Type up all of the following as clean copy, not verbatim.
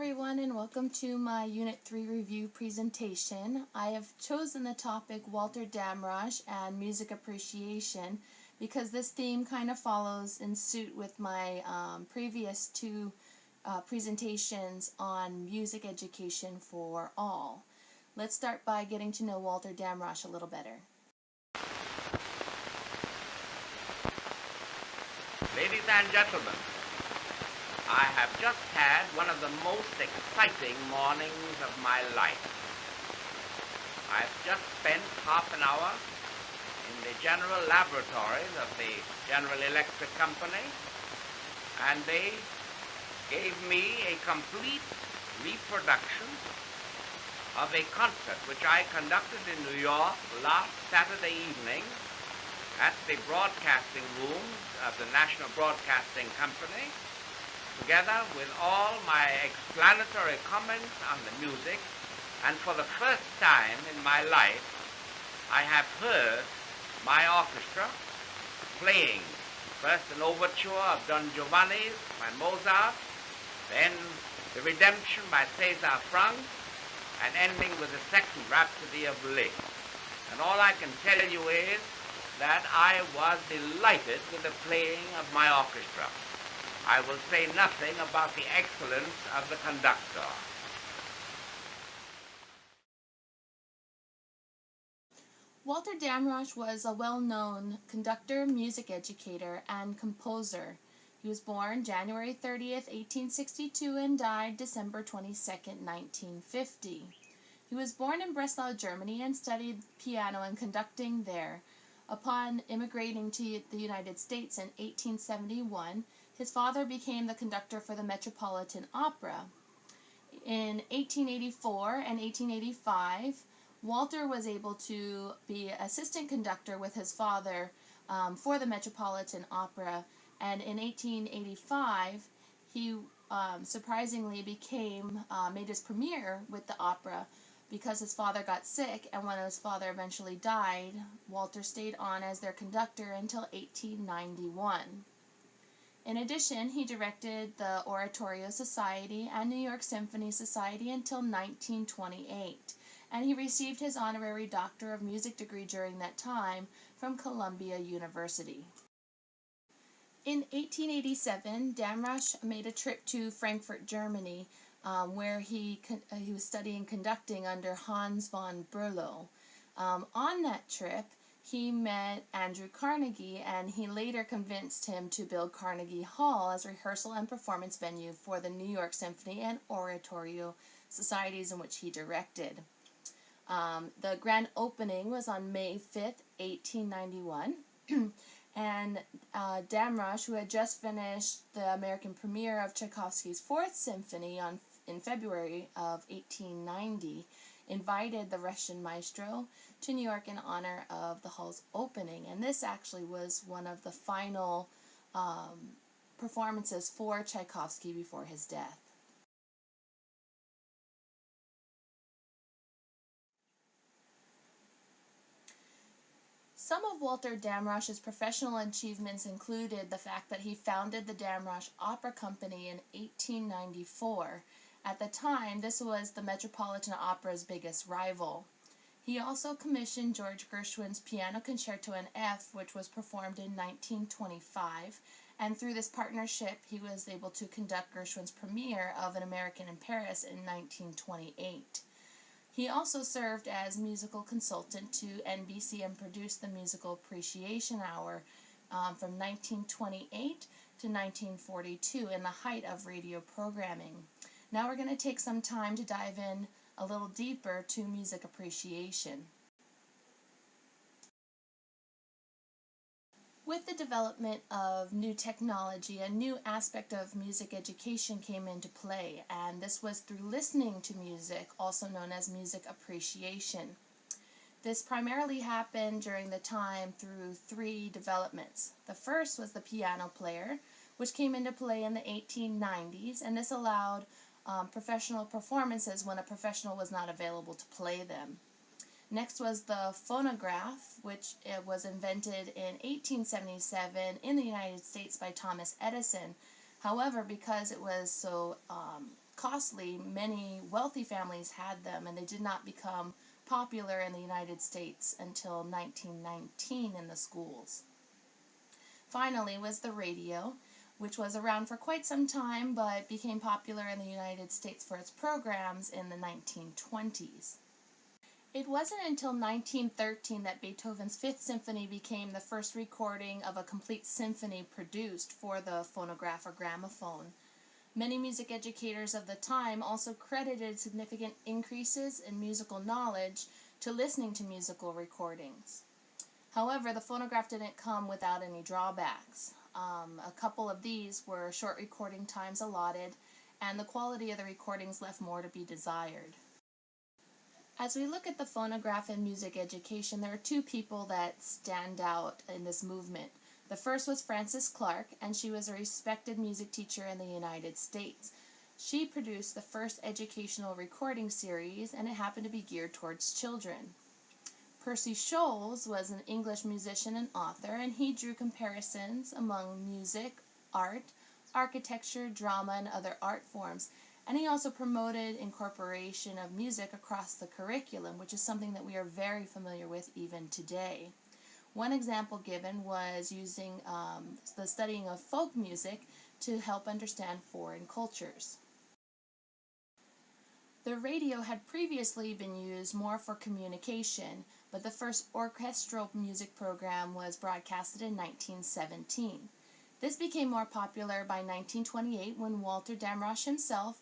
everyone, and welcome to my Unit 3 review presentation. I have chosen the topic Walter Damrosch and music appreciation because this theme kind of follows in suit with my previous two presentations on music education for all. Let's start by getting to know Walter Damrosch a little better. Ladies and gentlemen, I have just had one of the most exciting mornings of my life. I've just spent half an hour in the general laboratories of the General Electric Company, and they gave me a complete reproduction of a concert which I conducted in New York last Saturday evening at the broadcasting rooms of the National Broadcasting Company, together with all my explanatory comments on the music. And for the first time in my life, I have heard my orchestra playing first an overture of Don Giovanni's by Mozart, then the Redemption by César Franck, and ending with the second Rhapsody of Liszt. And all I can tell you is that I was delighted with the playing of my orchestra. I will say nothing about the excellence of the conductor. Walter Damrosch was a well-known conductor, music educator, and composer. He was born January 30th, 1862 and died December 22nd, 1950. He was born in Breslau, Germany and studied piano and conducting there. Upon immigrating to the United States in 1871, his father became the conductor for the Metropolitan Opera. In 1884 and 1885, Walter was able to be assistant conductor with his father for the Metropolitan Opera, and in 1885 he surprisingly made his premiere with the opera because his father got sick, and when his father eventually died, Walter stayed on as their conductor until 1891. In addition, he directed the Oratorio Society and New York Symphony Society until 1928, and he received his honorary Doctor of Music degree during that time from Columbia University. In 1887, Damrosch made a trip to Frankfurt, Germany, where he was studying conducting under Hans von Berlo. On that trip, he met Andrew Carnegie, and he later convinced him to build Carnegie Hall as a rehearsal and performance venue for the New York Symphony and Oratorio Societies in which he directed. The grand opening was on May 5th, 1891, and Damrosch, who had just finished the American premiere of Tchaikovsky's Fourth Symphony in February of 1890, invited the Russian maestro to New York in honor of the hall's opening, and this actually was one of the final performances for Tchaikovsky before his death. Some of Walter Damrosch's professional achievements included the fact that he founded the Damrosch Opera Company in 1894. At the time, this was the Metropolitan Opera's biggest rival. He also commissioned George Gershwin's Piano Concerto in F, which was performed in 1925, and through this partnership he was able to conduct Gershwin's premiere of An American in Paris in 1928. He also served as musical consultant to NBC and produced the Musical Appreciation Hour from 1928 to 1942 in the height of radio programming. Now we're going to take some time to dive in a little deeper to music appreciation. With the development of new technology, a new aspect of music education came into play, and this was through listening to music, also known as music appreciation. This primarily happened during the time through three developments. The first was the piano player, which came into play in the 1890s, and this allowed professional performances when a professional was not available to play them. Next was the phonograph, which was invented in 1877 in the United States by Thomas Edison. However, because it was so costly, many wealthy families had them, and they did not become popular in the United States until 1919 in the schools. Finally was the radio, which was around for quite some time but became popular in the United States for its programs in the 1920s. It wasn't until 1913 that Beethoven's Fifth Symphony became the first recording of a complete symphony produced for the phonograph or gramophone. Many music educators of the time also credited significant increases in musical knowledge to listening to musical recordings. However, the phonograph didn't come without any drawbacks. A couple of these were short recording times allotted, and the quality of the recordings left more to be desired. As we look at the phonograph in music education, there are two people that stand out in this movement. The first was Frances Clark, and she was a respected music teacher in the United States. She produced the first educational recording series, and it happened to be geared towards children. Percy Scholes was an English musician and author, and he drew comparisons among music, art, architecture, drama, and other art forms. And he also promoted incorporation of music across the curriculum, which is something that we are very familiar with even today. One example given was using the studying of folk music to help understand foreign cultures. The radio had previously been used more for communication, but the first orchestral music program was broadcasted in 1917. This became more popular by 1928 when Walter Damrosch himself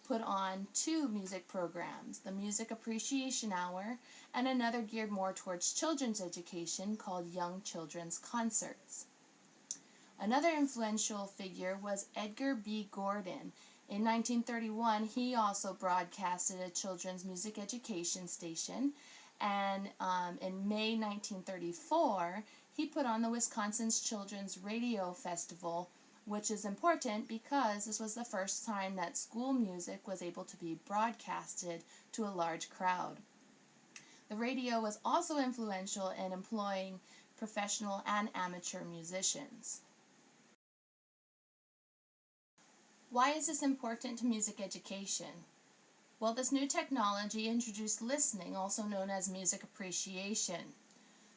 put on two music programs, the Music Appreciation Hour and another geared more towards children's education called Young Children's Concerts. Another influential figure was Edgar B. Gordon. In 1931, he also broadcasted a children's music education station, and in May 1934, he put on the Wisconsin's Children's Radio Festival, which is important because this was the first time that school music was able to be broadcasted to a large crowd. The radio was also influential in employing professional and amateur musicians. Why is this important to music education? Well, this new technology introduced listening, also known as music appreciation.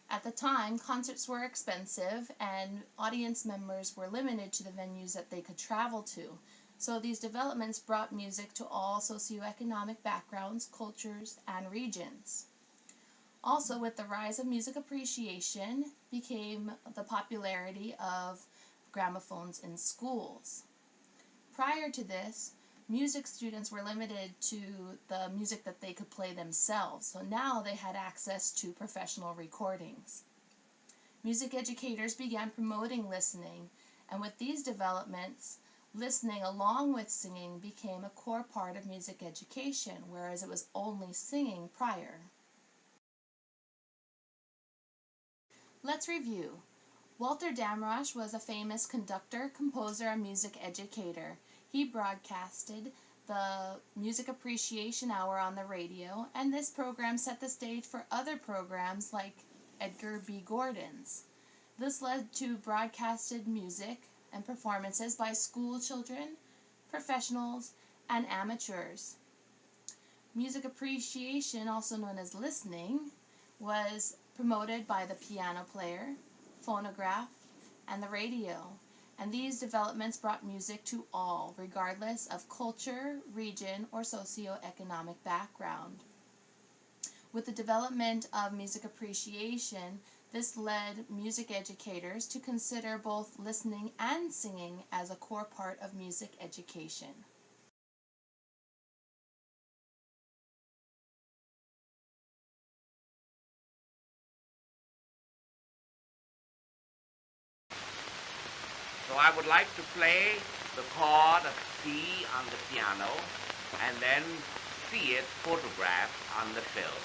At the time, concerts were expensive and audience members were limited to the venues that they could travel to. So these developments brought music to all socioeconomic backgrounds, cultures, and regions. Also, with the rise of music appreciation became the popularity of gramophones in schools. Prior to this, music students were limited to the music that they could play themselves, so now they had access to professional recordings. Music educators began promoting listening, and with these developments, listening along with singing became a core part of music education, whereas it was only singing prior. Let's review. Walter Damrosch was a famous conductor, composer, and music educator. He broadcasted the Music Appreciation Hour on the radio, and this program set the stage for other programs like Edgar B. Gordon's. This led to broadcasted music and performances by school children, professionals, and amateurs. Music appreciation, also known as listening, was promoted by the piano player, phonograph, and the radio. And these developments brought music to all, regardless of culture, region, or socioeconomic background. With the development of music appreciation, this led music educators to consider both listening and singing as a core part of music education. So I would like to play the chord of C on the piano and then see it photographed on the film.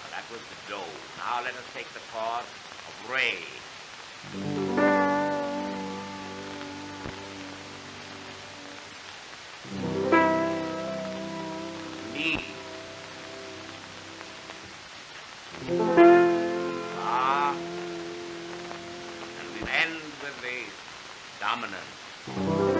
Now that was the Do. Now let us take the chord of Re. Mi. Ah. end with the dominant.